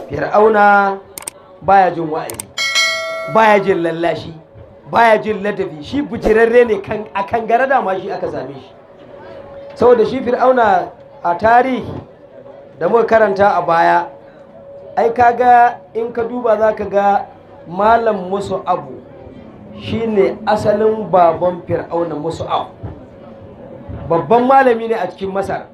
Fir'auna baya jin wa'azi, baya jin lallashi, baya jin ladabi, shi bujirarre ne a kangare da ma shi aka same shi. Saboda shi Fir'auna a tarihi da muka karanta a baya, ai kaga in ka duba za ka ga Malam Mus'ab shine asalin baban Fir'auna. Mus'ab babban malami ne a cikin Masar,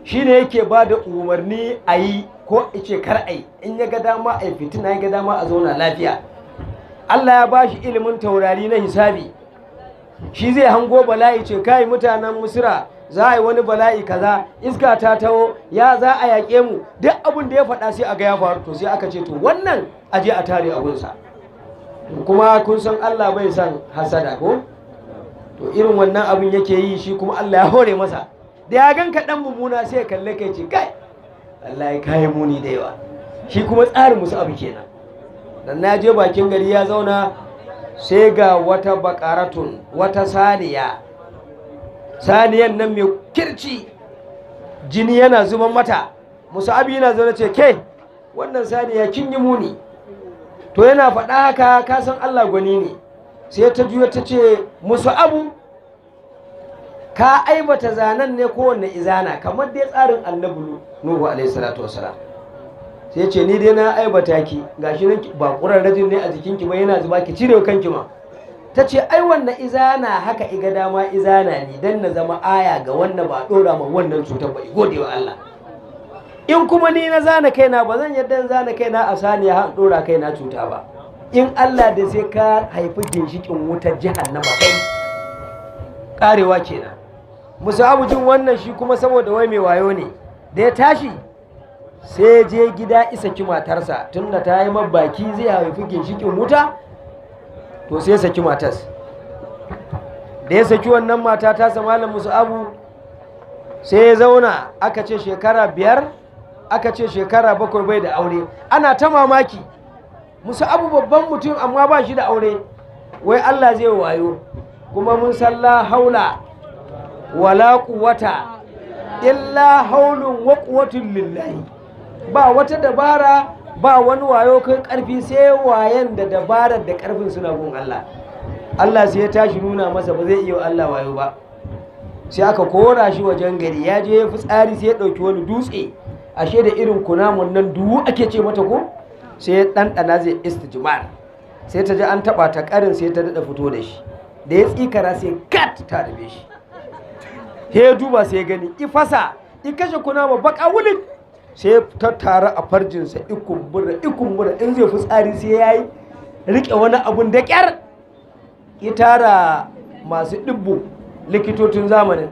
shine yake ba da umarni a yi ko ice kar a yi, in ya ga dama a yi fitina, ya ga dama a zauna lafiya. Allah ya ba shi ilimin taurari na hisabi, shi zai hango bala'i ce kai mutanen Misra za a yi wani bala'i kaza, iska ta taho, ya za a yaƙe mu, duk abin da ya faɗa sai a ga ya faru. To sai aka ce to wannan aje a tare a gunsa. Kuma kun san Allah bai san hasada ko, to irin wannan abin yake yi shi, kuma Allah ya hore masa. Da ya ganka ɗan mummuna sai ya kalle kai ce kai Allah ya kayi muni da yawa. Shi kuma tsarin musu abu kenan. Dan na je bakin gari ya zauna, sai ga wata bakaratun, wata saniya, saniyan nan mai kirci, jini yana zuban mata. Mus'ab yana zaune ce ke wannan saniya kin yi muni. To yana faɗa haka, ka san Allah gwani ne. Sai ta juya ta ce Mus'ab, ka aibata zanen ne kowanne izana, kamar dai tsarin annabi Nuhu alaihi salatu wasalam. Sai ce ni dai na aibata ki, gashi nan ba ƙurarrajin ne a jikinki ba yana zuba, ki cire kanki ma. Ta ce ai wannan izana haka iga dama izana ne dan na zama aya ga wannan ba ɗora ma wannan cutar ba, gode wa Allah. In kuma ni na zana kaina, ba zan yadda zana kaina a saniya har ɗora kaina cuta ba. In Allah da sai ka haifi ginshikin wutar jahannama kai, karewa kenan. Mus'ab jin wannan shi kuma saboda wai mai wayo ne, da ya tashi sai je gida isa ki matarsa, tunda ta yi mabaki zai haifi ginshikin wuta, to sai saki matas. Da ya saki wannan mata ta sa Malam Mus'ab, sai ya zauna, aka ce shekara 5, aka ce shekara 7 bai da aure. Ana ta mamaki, Mus'ab babban mutum amma ba shi da aure, wai Allah zai wayo. Kuma mun san la haula wala quwwata illa haulun wa quwwatun lillahi. Ba wata dabara, ba wani wayo kai karfi, sai wayan da dabarar da karfin suna gun Allah. Allah sai ya tashi nuna masa ba zai iya Allah wayo ba. Sai aka kora shi wajen gari, ya je ya fitsari, sai ya dauki wani dutse, ashe da irin kunamun nan duwu ake ce mata ko, sai ya ɗanɗana zai istijmar, sai ta ji an taɓa ta ƙarin, sai ta daɗa fito da shi. Da ya tsikara sai kat ta rabe shi. Sai ya duba sai ya gani, ifasa i kashe kunama baka wulin, sai ta tara a farjinsa, ikumbura in zai fitsari sai ya yi riƙe wani abun da ƙyar. Ya tara masu ɗibbo likitocin zamanin,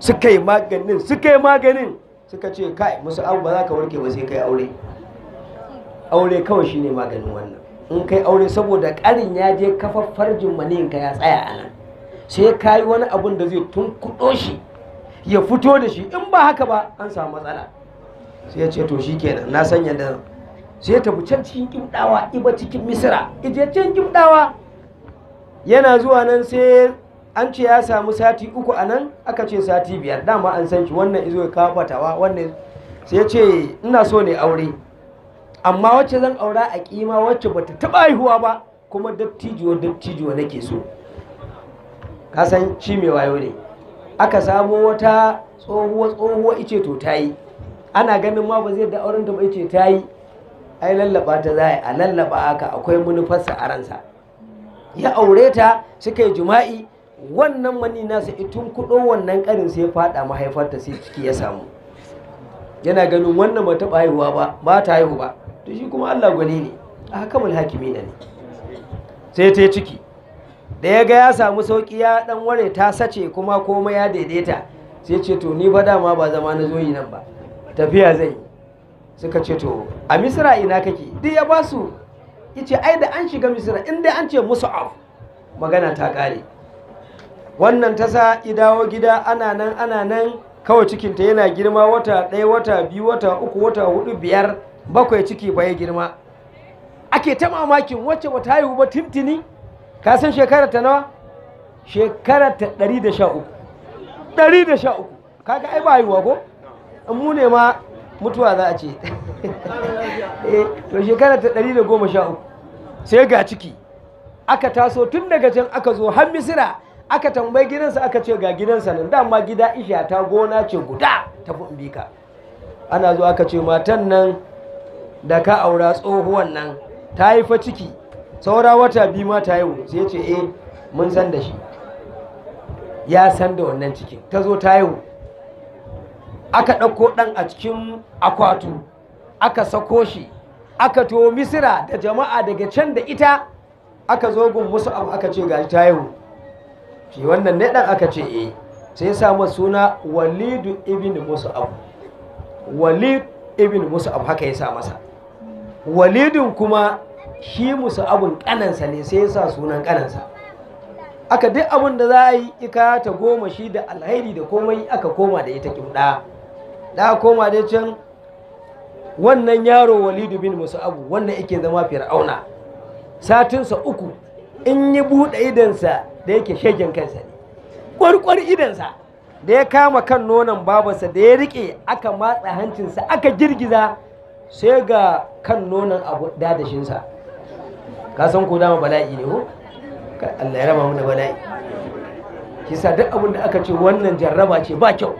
suka yi maganin suka ce kai Mus'ab ba za ka warke ba sai kai aure. Aure kawai shine maganin wannan. In kai aure, saboda ƙarin ya je kafa farjin maninka ya tsaya a nan, sai ka yi wani abun da zai tunkuɗo shi ya fito da shi, in ba haka ba an samu matsala. Sai ya ce to shi kenan na sanya da, sai ya tafi can cikin Kibdawa, iba cikin Misra, ije can Kibdawa. Yana zuwa nan sai an ce ya samu sati 3 a nan, aka ce sati 5, dama an san shi, wannan izo ya kawo fatawa, wannan. Sai ya ce ina so ne aure, amma wacce zan aura a kima, wacce bata taba haihuwa ba, kuma dattijuwa nake so. Ka san shi mai wayo ne. Aka samu wata tsohuwa ice to tayi, ana ganin ma ba zai da auren ta ba, ice tayi, ai lallaba ta zai, a lallaba haka akwai manufarsa a ransa. Ya aure ta, suka yi jima'i, wannan mani nasa itun kudo wannan karin sai fada mahaifarta, sai ciki ya samu. Yana ganin wannan ba taɓa haihuwa ba ta haihu ba, to shi kuma Allah gwani ne, a hakamul hakimi ne. Sai ta yi ciki, da ya ga ya samu sauƙi, ya ɗan ware ta sace, kuma komai ya daidaita, sai ce to ni fa dama ba zama na zo yi nan ba, tafiya zai yi. Suka ce to a Misra ina kake? Duk ya ba su, yace ai da an shiga Misra in dai an ce Mus'ab magana ta ƙare. Wannan ta sa idawo gida, ana nan kawai cikinta yana girma, wata 1, wata 2, wata 3, wata 4, 5, 7 ciki fa ya girma. Ake ta mamakin wacce bata haihu ba tintini. Ka san shekara ta nawa? shekara ta 113 113 kaga ai ba haihuwa ko in mu ne ma mutuwa za a ce to shekara ta 113 sai ga ciki aka taso tun daga can aka zo har Misira aka tambayi gidansa aka ce ga gidansa nan dama gida isha ta gona ce guda tafi in bika ana zo aka ce matan nan da ka aura tsohuwan nan ta haifa ciki saura wata 2 ma ta haihu sai ce mun san da shi ya san da wannan cikin ta zo ta haihu aka ɗauko ɗan a cikin akwatu aka sako shi aka to Misira da jama'a daga can da ita aka zo gun musu abu aka ce gashi ta haihu shi wannan ne ɗan aka ce sai sa masa suna Walidu ibn Mus'ab Walid ibn Mus'ab haka ya sa masa Walidun kuma shi Mus'abun kanansa ne sai ya sa sunan kanansa aka duk abin da za a yi ika ta goma shi da alhairi da komai aka koma da ita kimɗa da koma da can wannan yaro Walidu bin Mus'ab wannan yake zama fir'auna satinsa 3 in yi buɗe idansa da yake shegen kansa ne kwarkwar idansa da ya kama kan nonon babarsa da ya rike aka matsa hancinsa aka girgiza sai ga kan nonon abu dadashinsa ka san ko dama bala'i ne ko Allah ya raba mu da bala'i kisa duk abin da aka ce wannan jarraba ce ba kyau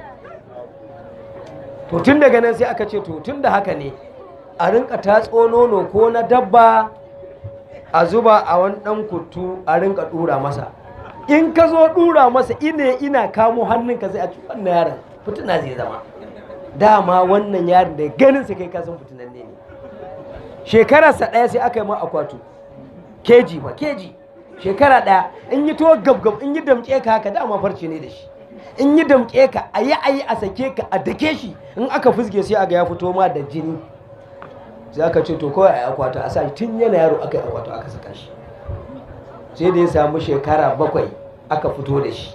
to tun daga nan sai aka ce to tun da haka ne a rinka tatso nono ko na dabba a zuba a wani dan kuttu a rinka dura masa in ka zo dura masa ina kamo hannunka sai a ci wannan yaron fitina zai zama dama wannan yaron da ganin sa kai kasan fitinan ne shekararsa ɗaya sai aka yi ma akwatu keji shekara ɗaya in yi to gabgab in yi damƙe ka haka dama farce ne da shi in yi damƙe ka a yi a sake ka a dake shi in aka fusge sai aga ya fito ma da jini sai aka ce to kawai a yi akwatu a sa tun yana yaro aka yi akwatu aka saka shi sai da ya samu shekara 7 aka fito da shi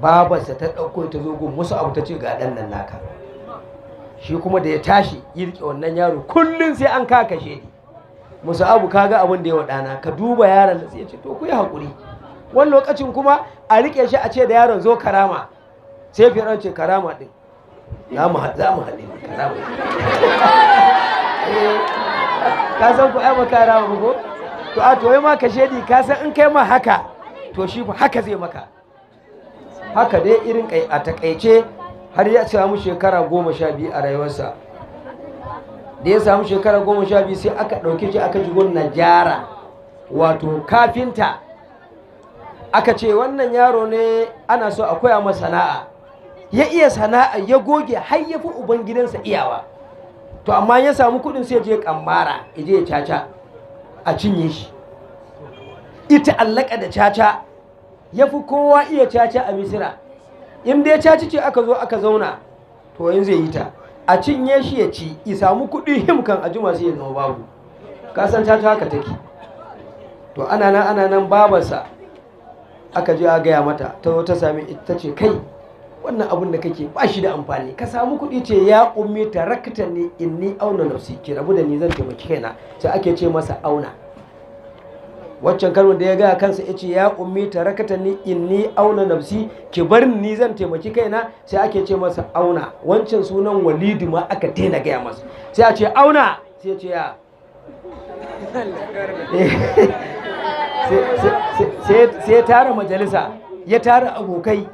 babarsa ta ɗauko ta zo gun musu abu ta ce ga ɗan nan naka shi kuma da ya tashi yi riƙe wannan yaro kullum sai an kakashe ni musu abu kaga abin da ya waɗana ka duba yaron da sai ce to ku yi haƙuri wani lokacin kuma a riƙe shi a ce da yaron zo karama sai fiye ce karama ɗin za mu haɗe karama ka san ku ai maka karama ko to a to ma ka shedi ka san in kai ma haka to shi fa haka zai maka haka dai irin kai a takaice har ya samu shekara 12 a rayuwarsa da ya samu shekara 12 sai aka ɗauke shi aka jigon najara wato kafinta aka ce wannan yaro ne ana so a koya masa sana'a ya iya sana'a ya goge har ya fi ubangidansa iyawa to amma ya samu kuɗin sai je kambara ya je ya caca a cinye shi ita allaka da caca ya fi kowa iya caca a Misira in dai caci ce aka zo aka zauna to yanzu zai yi ta a cinye shi ya ci ya samu kuɗi himkan a juma sai ya zama babu kasan caca haka take to ana nan babarsa aka je a gaya mata ta zo ta sami ita ce kai wannan abin da kake ba shi da amfani ka samu kuɗi ce ya ummi tarakta ne inni auna nafsi ki rabu da ni zan taimaki kaina sai ake ce masa auna waccan kalmar da ya gaya kansa ya ce ya ummi tarakta ne inni auna nafsi ki bar ni zan taimaki kaina sai ake ce masa auna wancan sunan Walidu ma aka daina gaya masa sai a ce auna sai ya ce ya sai ya tara majalisa ya tara abokai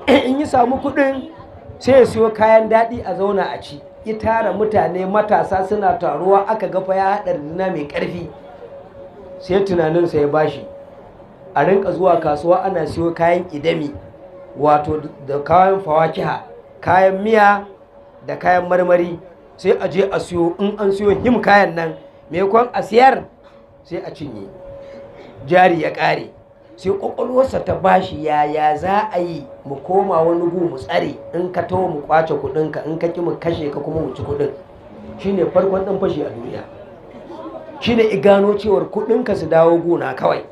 in yi samu kudin sai ya siyo kayan daɗi a zauna a ci ya tara mutane matasa suna taruwa aka gafa ya haɗa rina mai ƙarfi sai tunaninsa ya bashi a rinka zuwa kasuwa ana siyo kayan idami wato da kayan fawakiha kayan miya da kayan marmari sai a je a siyo in an siyo him kayan nan maimakon a siyar sai a cinye jari ya ƙare sai ƙwaƙwalwarsa ta bashi yaya za a yi mu koma wani gu mu tsare in ka taho mu kwace kuɗinka in ka ki mu kashe ka kuma mu ci kuɗin shine farkon ɗan fashi a duniya shine igano cewar kuɗinka su dawo gona kawai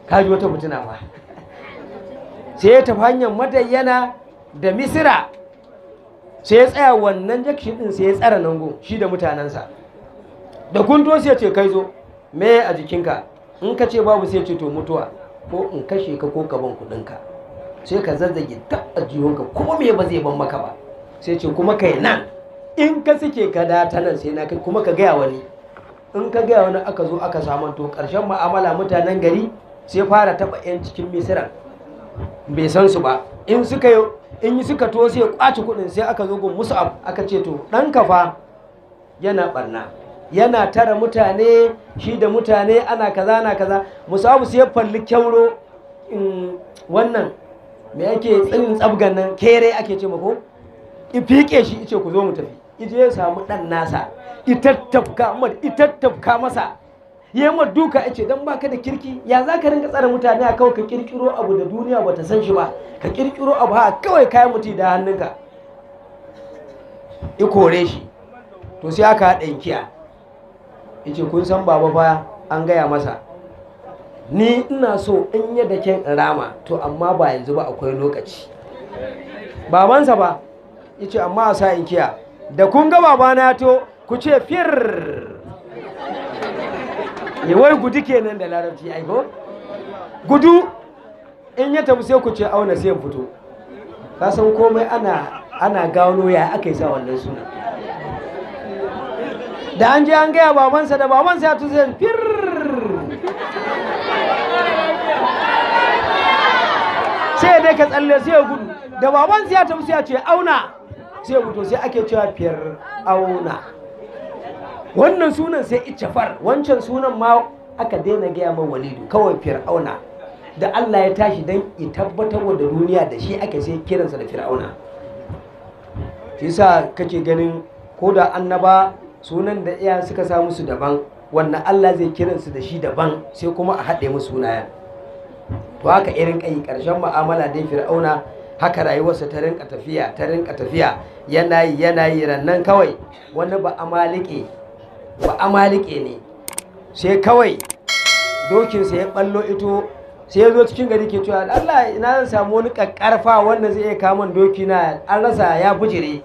ka ji wata mutuna ba sai ya tafi hanyar madayyana da Misira sai ya tsaya wannan jakshin ɗin sai ya tsara nan gun shi da mutanensa da kunto sai ya ce kai zo me a jikinka in ka ce babu sai ce to mutuwa ko in kashe ka ko ka ban kuɗinka. Sai ka zazzage ta a jihunka kuma me ba zai ban maka ba. Sai ce kuma kai nan in ka suke ka da ta nan sai na kai kuma ka gaya wani. In ka gaya wani aka zo aka samanto ƙarshen ma'amala mutanen gari sai fara taɓa 'yan cikin misiran bai san su ba. In suka to sai kwaci kuɗin sai aka zo gun musu aka ce to ɗan kafa yana ɓarna yana tara mutane shi da mutane ana kaza na kaza. Musabu sai ya falli kyauro wannan me yake tsin tsabgan nan kere ake ce mako ifike shi ice ku zo mu tafi. Ije ya samu ɗan nasa itattafka masa ya yi duka ya ce don baka da kirki ya za ka ringa tsara mutane a kawai ka kirkiro abu da duniya ba ta san shi ba ka kirkiro abu ha kawai kayan mutu da hannunka. I kore shi to sai aka haɗa inkiya ya ce kun san baba fa an gaya masa ni ina so in yadda ken rama to amma ba yanzu ba akwai lokaci. Babansa ba ya ce amma a sa inkiya da kun ga babana to ku ce fir yawai gudu kenan da larabci aiko gudu in ya tafi sai ku ce auna sai fito. Ka san komai ana gano ya aka yi sa wannan suna. Da an je an gaya babansa da babansa ya tuzi fir sai dai ka tsalle sai ya gudu da babansa ya tafi sai ya ce auna sai fito sai ake cewa fir auna. Wannan sunan sai Icafar wancan sunan ma aka daina gaya man Walidu kawai Fir'auna da Allah ya tashi dan ya tabbatar da duniya da shi ake sai kiransa da Fir'auna. Shi yasa kake ganin ko da annaba sunan da iya suka sa musu daban wannan Allah zai kiransu da shi daban sai kuma a haɗe musu sunayen. To haka irin kai ƙarshen mu'amala dai Fir'auna haka rayuwarsa ta rinka tafiya yana yi rannan kawai wani ba amalike ne sai kawai dokinsa ya ballo ito sai ya zo cikin gari ke cewa Allah ina zan samu wani kakkarfa wanda zai iya kamun doki na an rasa ya bujire